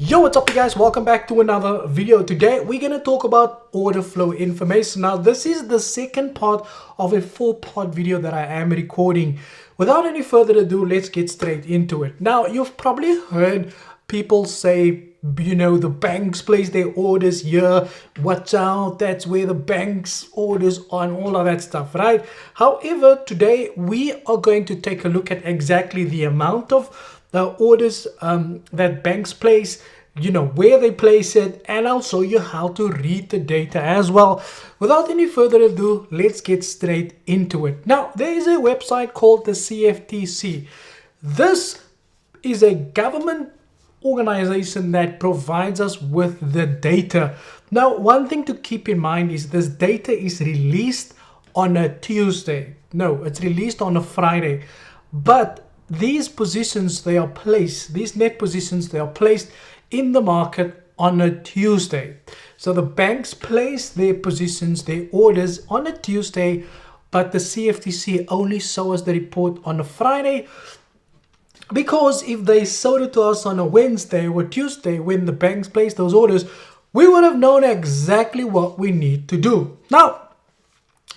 Yo, what's up you guys? Welcome back to another video. Today we're going to talk about order flow information. Now this is the second part of a 4-part video that I am recording. Without any further ado, let's get straight into it. Now you've probably heard people say, the banks place their orders here, watch out, that's where the banks orders on, all of that stuff, right? However, today we are going to take a look at exactly the amount of the orders that banks place, where they place it, and I'll show you how to read the data as well. Without any further ado, let's get straight into it. Now, there is a website called the CFTC. This is a government organization that provides us with the data. Now, one thing to keep in mind is this data is released on a Tuesday. No, it's released on a Friday. But these positions, these net positions, they are placed in the market on a Tuesday. So the banks place their positions, their orders on a Tuesday, but the CFTC only shows us the report on a Friday, because if they showed it to us on a Wednesday or Tuesday when the banks place those orders, we would have known exactly what we need to do. Now,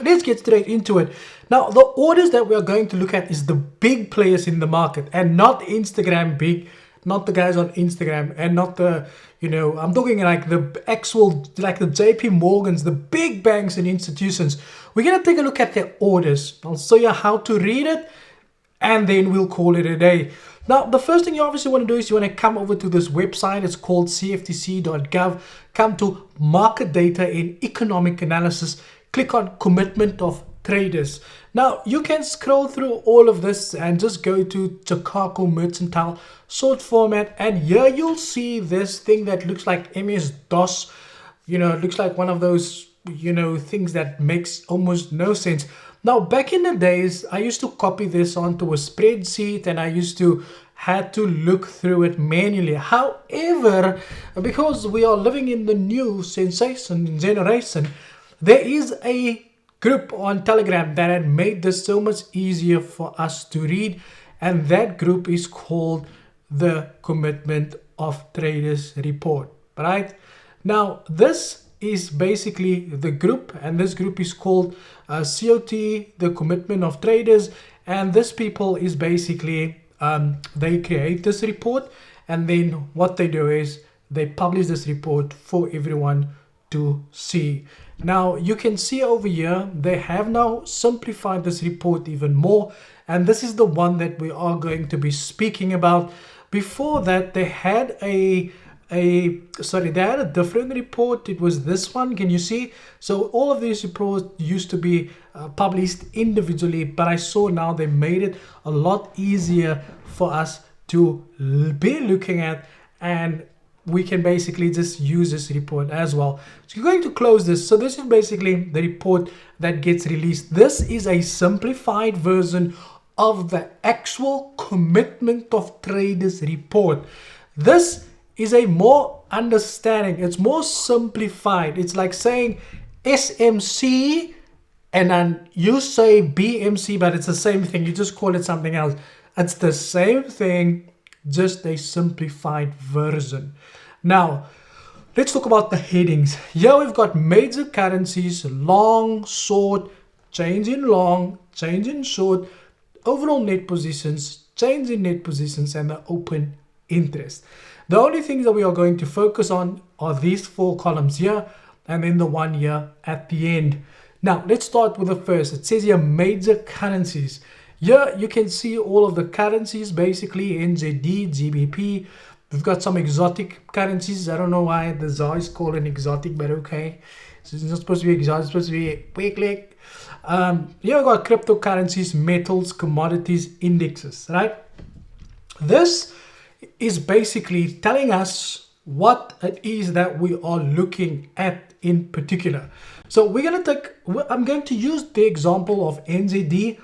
let's get straight into it. Now, the orders that we are going to look at is the big players in the market, and not Instagram big, not the guys on Instagram, and not the, I'm talking like the actual, like the JP Morgans, the big banks and institutions. We're going to take a look at their orders. I'll show you how to read it, and then we'll call it a day. Now, the first thing you obviously want to do is you want to come over to this website. It's called cftc.gov. Come to Market Data in Economic Analysis. Click on Commitment of Traders. Now, you can scroll through all of this and just go to Chicago Mercantile short format. And here you'll see this thing that looks like MS-DOS. It looks like one of those, things that makes almost no sense. Now, back in the days, I used to copy this onto a spreadsheet and I used to had to look through it manually. However, because we are living in the new sensation generation, there is a group on Telegram that had made this so much easier for us to read, and that group is called the Commitment of Traders Report, right? Now, this is basically the group, and this group is called COT, the Commitment of Traders, and this people is basically, they create this report, and then what they do is they publish this report for everyone to see. Now, you can see over here, they have now simplified this report even more, and this is the one that we are going to be speaking about. Before that, they had a different report. It was this one. Can you see? So all of these reports used to be published individually, but I saw now they made it a lot easier for us to be looking at, and we can basically just use this report as well. So you're going to close this. So this is basically the report that gets released. This is a simplified version of the actual Commitment of Traders report. This is a more understanding, it's more simplified. It's like saying SMC and then you say BMC, but it's the same thing. You just call it something else. It's the same thing, just a simplified version. Now, let's talk about the headings. Here we've got major currencies, long, short, change in long, change in short, overall net positions, change in net positions, and the open interest. The only things that we are going to focus on are these 4 columns here, and then the one here at the end. Now, let's start with the first. It says here major currencies. Here you can see all of the currencies, basically NZD, GBP. We've got some exotic currencies. I don't know why the ZAR is called an exotic, but okay. So it's not supposed to be exotic, it's supposed to be quick. Here we've got cryptocurrencies, metals, commodities, indexes, right? This is basically telling us what it is that we are looking at in particular. So I'm going to use the example of NZD,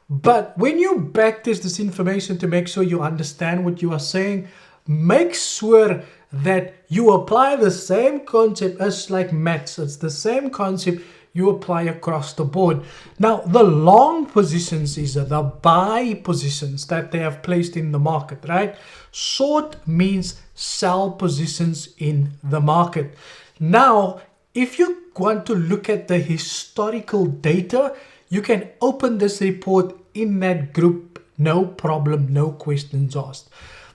but when you backtest this information to make sure you understand what you are saying, make sure that you apply the same concept as like maths. It's the same concept. you apply across the board. Now, the long positions is the buy positions that they have placed in the market, right? Short means sell positions in the market. Now, if you want to look at the historical data, you can open this report in that group, no problem, no questions asked.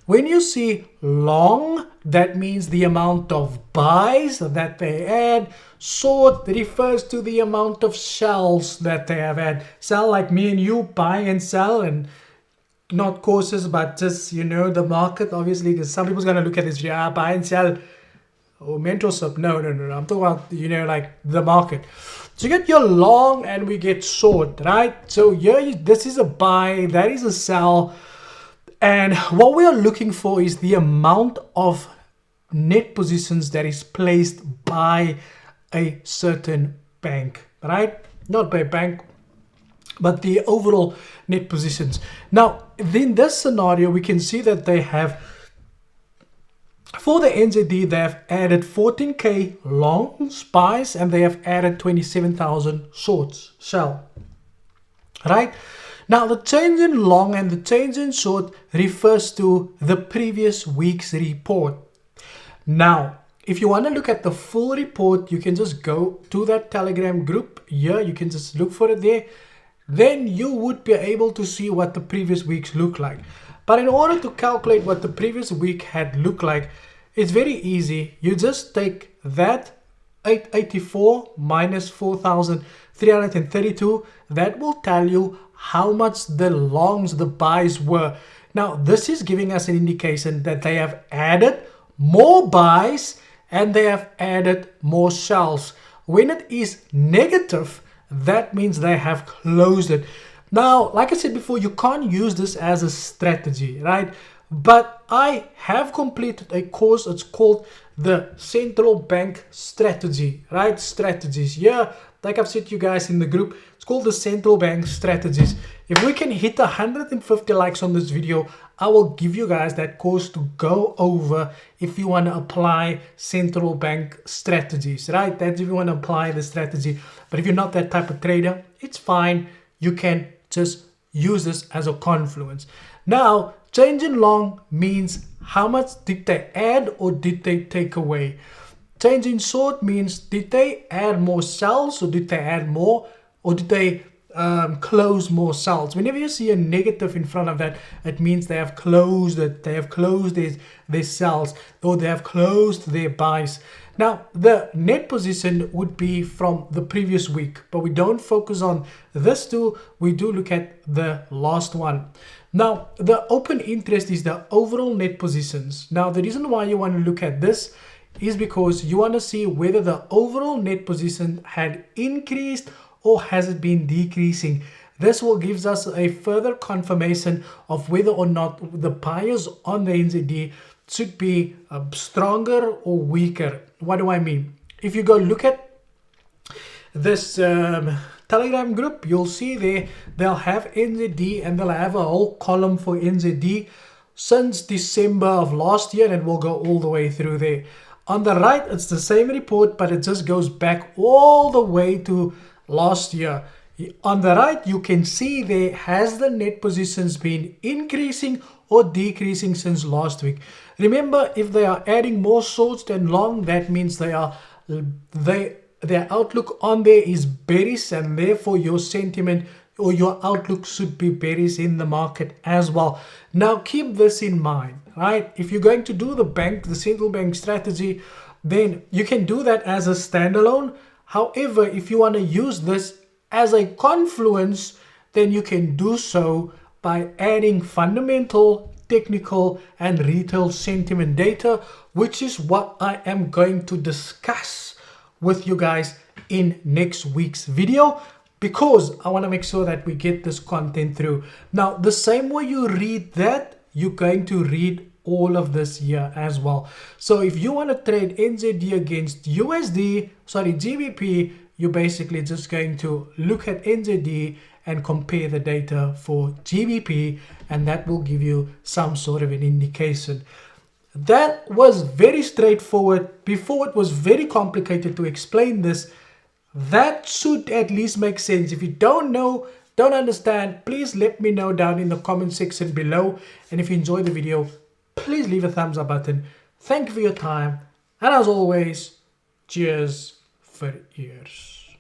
When you see long, that means the amount of buys that they add. Short refers to the amount of sells that they have had. Sell like me and you, buy and sell, and not courses, but just, you know, the market, obviously, because some people's going to look at this, yeah, buy and sell, or mentorship. No. I'm talking about, you know, like the market. So you get your long and we get short, right? So here, this is a buy, that is a sell. And what we are looking for is the amount of net positions that is placed by a certain bank, right? Not by bank, but the overall net positions. Now, in this scenario, we can see that they have, for the NZD, they have added 14K longs, buys, and they have added 27,000 shorts, sell, right? Now, the change in long and the change in short refers to the previous week's report. Now, if you want to look at the full report, you can just go to that Telegram group here. You can just look for it there. Then you would be able to see what the previous weeks look like. But in order to calculate what the previous week had looked like, it's very easy. You just take that 884 minus 4,332. That will tell you how much the longs, the buys were. Now, this is giving us an indication that they have added more buys and they have added more sells. When it is negative, that means they have closed it. Now, like I said before, you can't use this as a strategy, right? But I have completed a course. It's called the Central Bank Strategy, right? Strategies. Yeah, like I've said to you guys in the group, it's called the Central Bank Strategies. If we can hit 150 likes on this video, I will give you guys that course to go over if you want to apply central bank strategies, right? That's if you want to apply the strategy. But if you're not that type of trader, it's fine. You can just use this as a confluence. Now, change in long means how much did they add or did they take away? Change in short means did they add more sells or did they add more, or did they close more sells? Whenever you see a negative in front of that, it means they have closed it. They have closed their sells, or they have closed their buys. Now, the net position would be from the previous week, but we don't focus on this two. We do look at the last one. Now, the open interest is the overall net positions. Now, the reason why you want to look at this is because you want to see whether the overall net position had increased or has it been decreasing. This will give us a further confirmation of whether or not the buyers on the NZD should be stronger or weaker. What do I mean? If you go look at this Telegram group, you'll see there they'll have NZD and they'll have a whole column for NZD since December of last year, and it will go all the way through there. On the right, it's the same report, but it just goes back all the way to last year. On the right, you can see there has the net positions been increasing or decreasing since last week. Remember, if they are adding more shorts than long, that means their outlook on there is bearish, and therefore your sentiment or your outlook should be bearish in the market as well. Now keep this in mind, right? If you're going to do the central bank strategy, then you can do that as a standalone. However, if you want to use this as a confluence, then you can do so by adding fundamental, technical, and retail sentiment data, which is what I am going to discuss with you guys in next week's video, because I want to make sure that we get this content through. Now, the same way you read that, you're going to read all of this here as well. So if you want to trade NZD against GBP, you're basically just going to look at NZD and compare the data for GBP, and that will give you some sort of an indication. That was very straightforward. Before, it was very complicated to explain this. That should at least make sense. If you don't know, don't understand, please let me know down in the comment section below. And if you enjoyed the video, please leave a thumbs up button. Thank you for your time. And as always, cheers for ears.